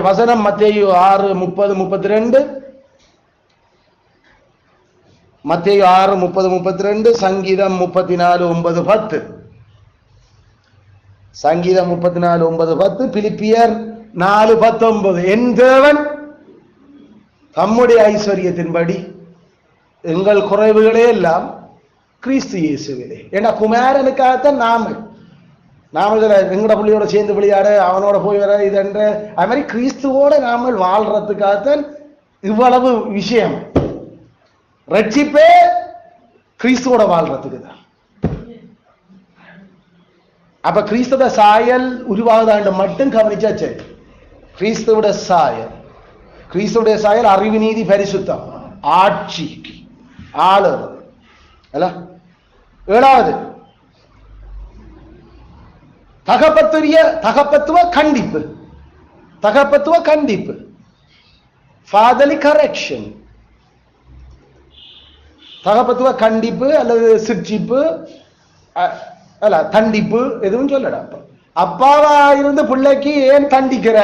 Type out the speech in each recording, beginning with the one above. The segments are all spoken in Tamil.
வசனம் மத்தேயு 6:30-32, மத்தேயு 6:30-32, சங்கீதம் 34:9-10, சங்கீதம் 34:9-10, பிலிப்பியர் 4:19. என் தேவன் தம்முடைய ஐஸ்வர்யத்தின்படி எங்கள் குறைவுகளே எல்லாம் கிறிஸ்து இயேசுவிலே. ஏன்னா குமாரனுக்காகத்தான் நாம எங்கட பிள்ளையோட சேர்ந்து விளையாட, அவனோட போய் வர, இதென்ற அது மாதிரி கிறிஸ்துவோட நாமல் வாழ்றதுக்காகத்தான் இவ்வளவு விஷயம். ரட்சிப்பே கிறிஸ்துவோட வாழ்றதுக்கு தான். அப்ப கிறிஸ்துவ சாயல் உருவாகுதாண்டு மட்டும் கவனிச்சாச்சு. கிறிஸ்துவோட சாயல் அறிவு, நீதி, பரிசுத்தம், ஆட்சிக்கு ஆளுறது. ஏழாவது தகப்பத்துவ கண்டிப்பு, ஃபாதர்லி கரெக்ஷன். தகப்பத்துவ கண்டிப்பு அல்லது சிற்சிப்பு அல்ல தண்டிப்பு எதுவும் சொல்லடா. அப்பாவா இருந்து பிள்ளைக்கு ஏன் தண்டிக்கிற?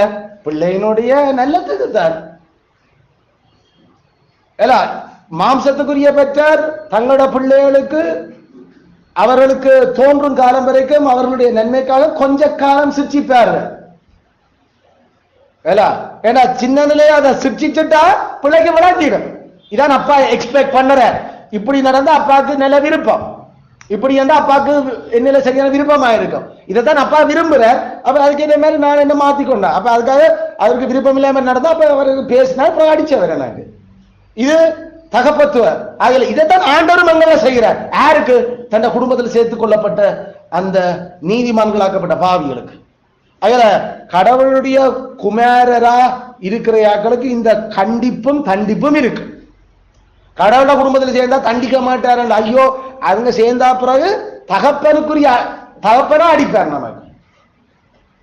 பிள்ளையினுடைய நல்லதுக்கு தான். மாம்சத்துக்குரிய பெற்றார் தங்களோட பிள்ளைகளுக்கு அவர்களுக்கு தோன்றும் காலம் வரைக்கும் அவர்களுடைய நன்மைக்காக கொஞ்ச காலம் சிரிச்சிப்பாரு. ஏன்னா சின்ன நிலையை அதை சிரிச்சிச்சுட்டா பிள்ளைக்கு விளையாட்டிடும். இதான் அப்பா எக்ஸ்பெக்ட் பண்ணுற. இப்படி நடந்தா அப்பாவுக்கு நல்ல விருப்பம், இப்படி இருந்தா அப்பாவுக்கு என்ன சரியான விருப்பமா இருக்கும். இதைத்தான் அப்பா விரும்புறார். அப்ப அதுக்கு இதே மாதிரி நான் என்ன மாத்திக்கொண்டேன். அப்ப அதுக்காக அவருக்கு விருப்பம் இல்லாம நடந்தா அப்ப அவருக்கு பேசினா அடிச்சவர் எனக்கு. இது தகப்பத்துவ. ஆகல இதைத்தான் ஆண்டவரும் மங்கள செய்கிறார். யாருக்கு? தன் குடும்பத்தில் சேர்த்துக் கொள்ளப்பட்ட அந்த நீதிமான்களாக்கப்பட்ட பாவிகளுக்கு. ஆகல கடவுளுடைய குமாரரா இருக்கிற யாக்களுக்கு இந்த கண்டிப்பும் தண்டிப்பும் இருக்கு. கடவுள குடும்பத்தில் சேர்ந்தா தண்டிக்க மாட்டார். ஐயோ அவங்க சேர்ந்தா பிறகு தகப்பனா அடிப்பார் நமக்கு.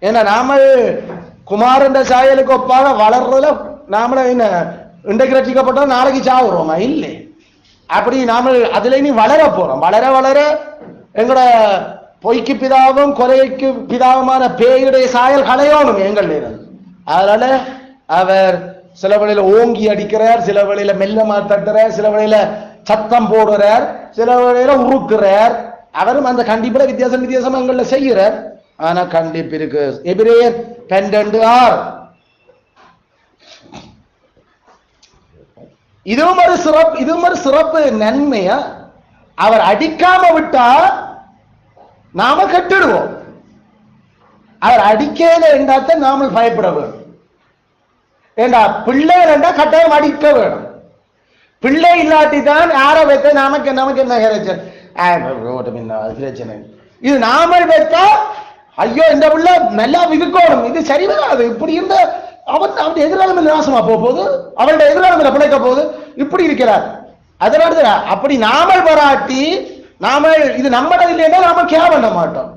ஏன்னா நாம குமாரன் சாயலுக்கு ஒப்பாக வளர்றதுல நாமள என்ன இன்றைக்கு ரட்சிக்கப்பட்டோம் நாளைக்கு சாவுறோமா? இல்லை. அப்படி நாம அதுல இனி வளர போறோம். வளர வளர எங்களோட பொய்க்கு பிதாவும் கொலைக்கு பிதாவுமான பேயுடைய சாயல் களையோணும் எங்கள் நேரம். அதனால அவர் சில வழியில ஓங்கி அடிக்கிறார், சில வழியில மெல்லமா தட்டுறார், சில வழியில சத்தம் போடுறார், சில வழியில உருக்குறார். அவரும் அந்த கண்டிப்புல வித்தியாசம் எங்கள்ல செய்கிறார். ஆனா கண்டிப்பு இருக்கு. எபிரேயர் 12:6. இதுவும் ஒரு சிறப்பு நன்மையா. அவர் அடிக்காம விட்டா நாம கட்டிடுவோம். அவர் அடிக்கல என்றாத்தான் நாம பயப்பட வேண்டும். ஏண்டா பிள்ளை என்றா கட்டாயம் அடிக்க வேணும். பிள்ளை இல்லாட்டி தான் யார வைத்த நமக்கு என்ன பிரச்சனை. இது நாமல் வைத்தா ஐயோ இந்த பிள்ளை நல்லா விற்கணும், இது சரி வராது. இப்படி இருந்த அவன் எதிராளம் நாசமா போகுது, அவருடைய எதிராளம் பிழைக்க போகுது. இப்படி இருக்கிறார். அதனால அப்படி நாமல் பாராட்டி நாமல் இது நம்மளது இல்லைன்னா நாம கேர் பண்ண மாட்டோம்.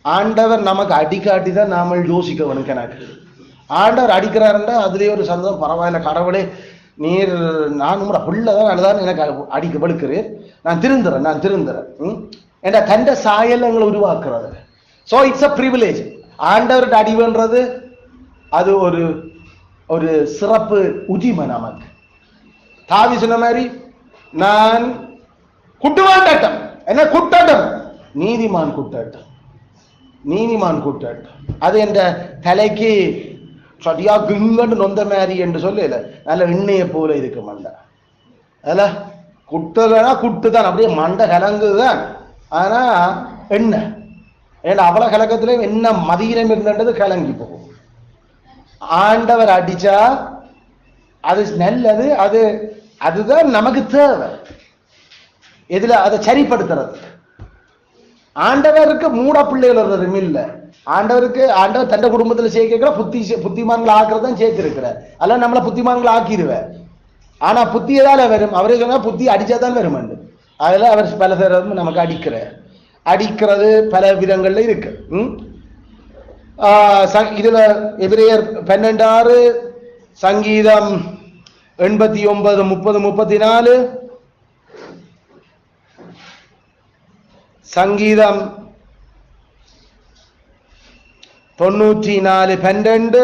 ஆண்டவர் நமக்கு அடிக்காட்டி தான் நாம யோசிக்க வேணும். கணக்கு ஆண்டவர் அடிக்கிறாருன்னா அதுலேயே ஒரு சந்தோஷம். பரவாயில்ல கடவுளே நீர் நான் உங்களோட பிள்ளைதான் அதுதான் எனக்கு அடிக்க படுக்கிறேன், நான் திருந்துறேன் என்ற தண்ட சாயல் எங்களை உருவாக்குறது. So it's a privilege. ஆண்டவர்கிட்ட அடிவுன்றது அது ஒரு சிறப்பு உரிமை நமக்கு. தாவி சொன்ன மாதிரி நான் குட்டுவாண்டாட்டம் என்ன குட்டாட்டம், நீதிமான் குட்டாட்டம் அது என்ற தலைக்கு சரியா கிங்கன்னு நொந்த மாதிரி என்று சொல்லல, நல்ல எண்ணெயை போல இருக்கு மண்டை. அதுல குட்டுலனா குட்டுதான், அப்படியே மண்டை கலங்குதான். ஆனா என்ன ஏன்னா அவ்வளவு கலக்கத்துல என்ன மதியினம் இருந்தது கலங்கி போகும். ஆண்டவர் அடிச்சா அது நல்லது. அதுதான் நமக்கு தேவை. எதுல அதை சரிப்படுத்துறது. ஆண்டவருக்கு மூட பிள்ளைகள் இல்லை. ஆண்டவர் தண்ட குடும்பத்தில் சேர்க்கிற புத்திமான்கள் ஆக்குறதான் சேர்த்திருக்கிறார். அதெல்லாம் நம்மள புத்திமான்கள் ஆக்கிடுவார். ஆனா புத்தி எதால வரும்? அவரு சொன்னா புத்தி அடிச்சாதான் வரும். அதுல அவர் பல பேர் நமக்கு அடிக்கிறது பல விதங்கள்ல இருக்கு. இதுல எபிரேயர் 12:6, சங்கீதம் 89, 30, 34, சங்கீதம் 94, 12,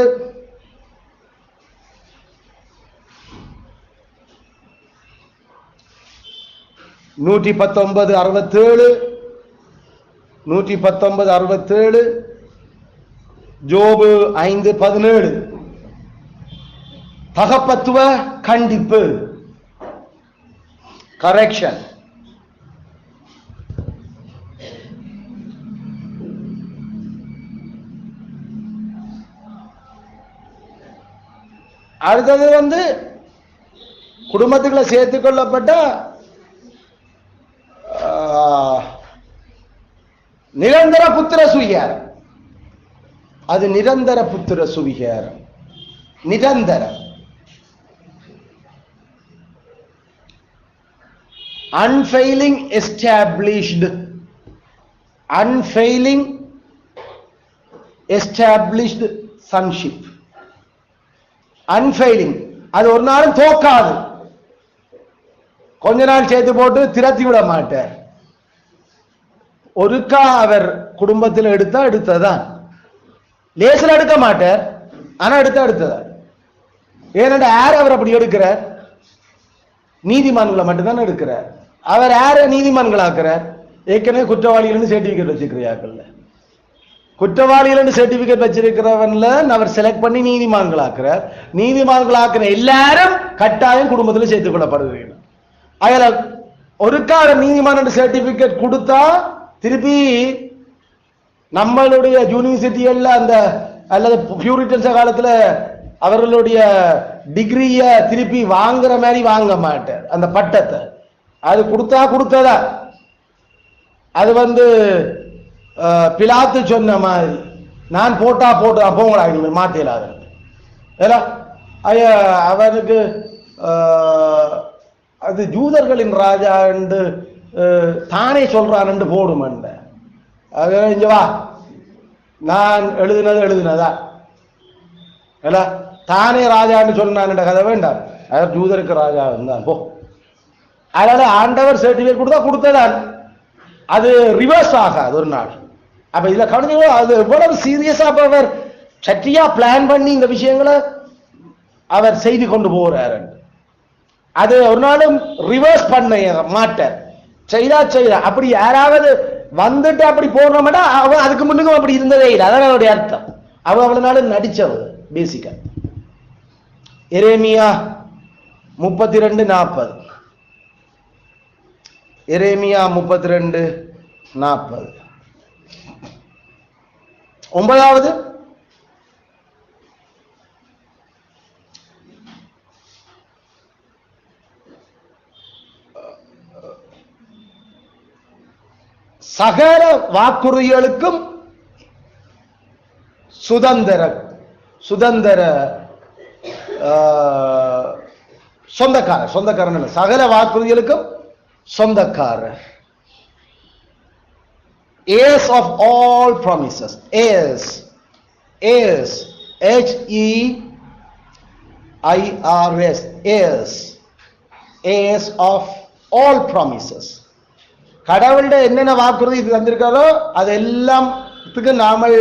119:67, 119:67, ஜோபு 5:17. தகப்பத்துவ கண்டிப்பு, கரெக்ஷன். அடுத்தது குடும்பத்துக்குள்ள சேர்த்துக் கொள்ளப்பட்ட நிரந்தர புத்திர சுவிகாரம். அது நிரந்தர புத்திர சுவிகாரம், நிரந்தர. unfailing established, unfailing established sonship. unfailing, அது ஒரு நாளும் தோக்காது. கொஞ்ச நாள் சேர்த்து போட்டு திரத்தி விட மாட்டார். ஒருக்கா அவர் குடும்பத்தில் எடுத்ததான், லேசில் எடுக்க மாட்டார், ஆனா எடுத்ததான். ஏனென்ற யார் அவர் அப்படி எடுக்கிறார்? நீதிமான்களை மட்டும்தான் எடுக்கிறார். அவர் யார நீதிமான்களாக்குறார்? ஏற்கனவே குற்றவாளிகள் சர்டிபிகேட் வச்சிருக்கிறார்கள். குற்றவாளிகள் சர்டிபிகேட் வச்சிருக்கிறவன்ல அவர் செலக்ட் பண்ணி நீதிமான்களாக்குறார். நீதிமான்களாக்குற எல்லாரும் கட்டாயம் குடும்பத்தில் சேர்த்துக் கொள்ளப்படுகிறீர்கள். அதில் ஒருக்கா நீதிமான சர்டிபிகேட் கொடுத்தா திருப்பி நம்மளுடைய யூனிவர்சிட்டிகள்ல அந்த அல்லது பியூரிட்டன்ஸ் காலத்துல அவர்களுடைய டிகிரிய திருப்பி வாங்குற மாதிரி வாங்க மாட்டார். அந்த பட்டத்தை அது கொடுத்ததா. அது பிலாத்து சொன்ன மாதிரி, நான் போட்டா போங்களா மாத்தலாத. அவனுக்கு அது ஜூதர்களின் ராஜா என்று தானே சொல்றான் என்று போடும். இங்க வா, நான் எழுதினதா தானே ராஜான்னு சொன்னான் கதை வேண்டாம். அவர் ஜூதருக்கு ராஜா இருந்தான் போ. அதனால ஆண்டவர் சர்டிபிகேட் கொடுத்ததான். அது ரிவர்ஸ் ஆகாது ஒரு நாள். அப்ப இதுல கவனிங்க, அது எவ்வளவு சீரியஸா அவர் சட்டியா பிளான் பண்ணி இந்த விஷயங்களை அவர் செய்து கொண்டு போறாரு. அது ஒரு நாளும் ரிவர்ஸ் பண்ண மாட்டார். செய்தா அப்படி யாராவது வந்துட்டு அப்படி போனோம்னா அவன் அதுக்கு முன்னுக்கும் அப்படி இருந்ததே இல்லை. அதான் அவருடைய அர்த்தம். அவ்வளவு நாள் நடிச்சவர் பேசிக்கா. எரேமியா 32:40, எரேமியா 32:40. 9வது சகல வாக்குறுதிகளுக்கும் சுதந்திர சொந்தக்காரன் இல்ல, சகல வாக்குறுதிகளுக்கும் சொந்தக்காரர். heirs of all promises, heirs, heirs, heirs, heirs, heirs of all promises. கடவுள்கிட்ட என்னென்ன வாக்குறுதி தந்திருக்காரோ அதெல்லாம் நாமல்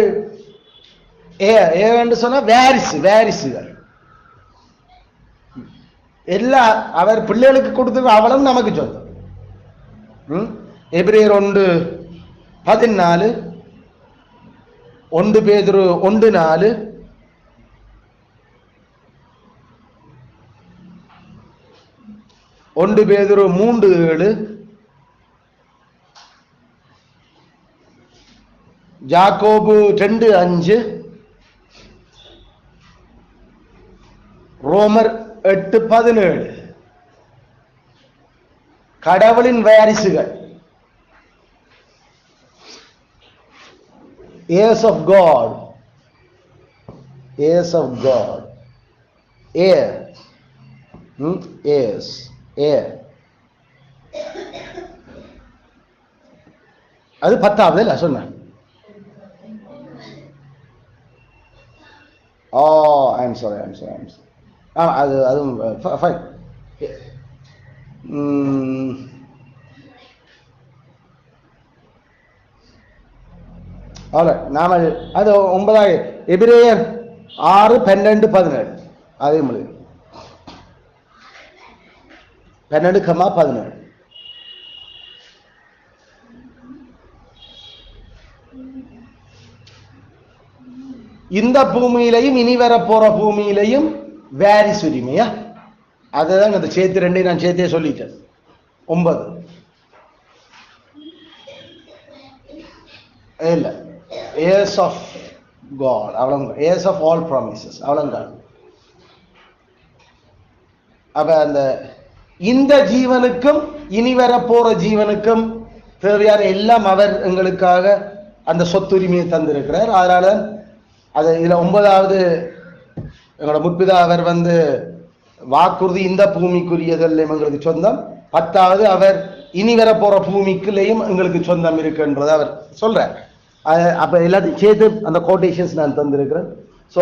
ஏன்னு சொன்னா வாரிசுகள் எல்லாம் அவர் பிள்ளைகளுக்கு கொடுத்து அவளும் நமக்கு சொந்தம். எபிரேயர் 1:14, 1 பேதுரு 1:4, 1 பேதுரு 3:7, யாக்கோபு 2:5, ரோமர் 8:17. கடவுளின் வாரிசுகள், heirs of God, heirs of God, heir, heirs, heir. அது 10வது இல்ல சொன்ன. I'm sorry. அதுவும் fine. நாம அது 9வது எபிரேயர் 6:12-17. அதே மாதிரி 12:17. இந்த பூமியிலையும் இனி வர போற பூமியிலையும் வாரிசு உரிமையா. அதுதான் அந்த சேர்த்து ரெண்டையும் நான் சேர்த்தே சொல்லிட்டேன். 9 இல்ல heirs of God, அவ்வளவு heirs of all promises, அவ்வளவுதான். அப்ப அந்த இந்த ஜீவனுக்கும் இனி வர போற ஜீவனுக்கும் தேவையான எல்லாம் அவர் எங்களுக்காக அந்த சொத்துரிமையை தந்திருக்கிறார். அதனால அது இதுல 9வது எங்களோட முற்பிதா அவர் வாக்குறுதி இந்த பூமிக்குரியதல்ல எங்களுக்கு சொந்தம். 10வது அவர் இனி வர போற பூமிக்குள்ளேயும் எங்களுக்கு சொந்தம் இருக்குன்றதை அவர் சொல்றார். அப்ப எல்லாத்தையும் சேர்த்து அந்த கோட்டேஷன்ஸ் நான் தந்திருக்கிறேன். ஸோ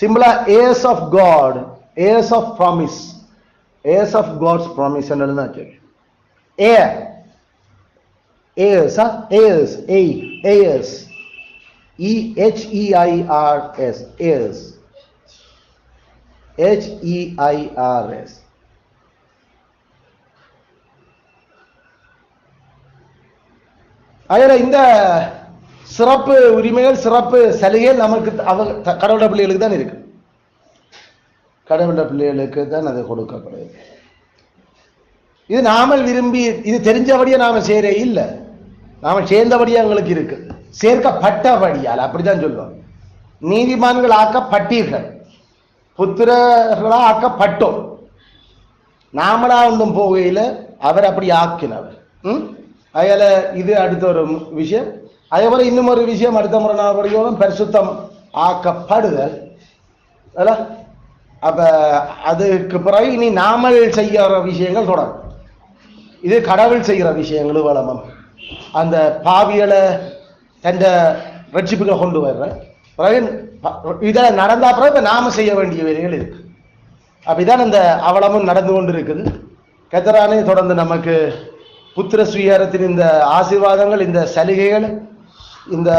சிம்பிளா heirs of God, heirs of promise, heirs of God's promise என்னன்னு heir, heirs, heirs, heirs, heirs, heirs, heirs. அதனால இந்த சிறப்பு உரிமைகள் சிறப்பு சலுகைகள் நமக்கு கடவுள பிள்ளைகளுக்கு தான் இருக்கு. கடவுள பிள்ளைகளுக்கு தான் அது கொடுக்கப்படுது. இது நாமல் விரும்பி இது தெரிஞ்சபடியே நாம சேர இல்லை, நாம சேர்ந்தபடியே எங்களுக்கு இருக்கு, சேர்க்கப்பட்டபடியால் அப்படிதான் சொல்லுவோம். நீதிமான்கள் ஆக்கப்பட்டீர்கள், புத்திரர்களா ஆக்கப்பட்டோம். நாமளா ஒன்றும் போகையில் அவர் அப்படி ஆக்கினவர். அதனால இது அடுத்த ஒரு விஷயம். அதே போல இன்னும் ஒரு விஷயம் அடுத்த முறை நான் படிக்கணும், பரிசுத்தம் ஆக்கப்படுதல். அப்ப அதுக்கு பிறகு இனி நாமல் செய்கிற விஷயங்கள் தொடரும். இது கடவுள் செய்கிற விஷயங்களும் வளமும் அந்த பாவியலை தந்த ரட்சிப்புகளை கொண்டு வர்ற பிறகு இதை நடந்தா பிறகு இப்ப நாம செய்ய வேண்டிய வேலைகள் இருக்கு. அப்படிதான் இந்த அவலமும் நடந்து கொண்டு இருக்குது. கர்த்தரானே தொடர்ந்து நமக்கு புத்திர சுவீகாரத்தின் இந்த ஆசீர்வாதங்கள், இந்த சலுகைகள், இந்த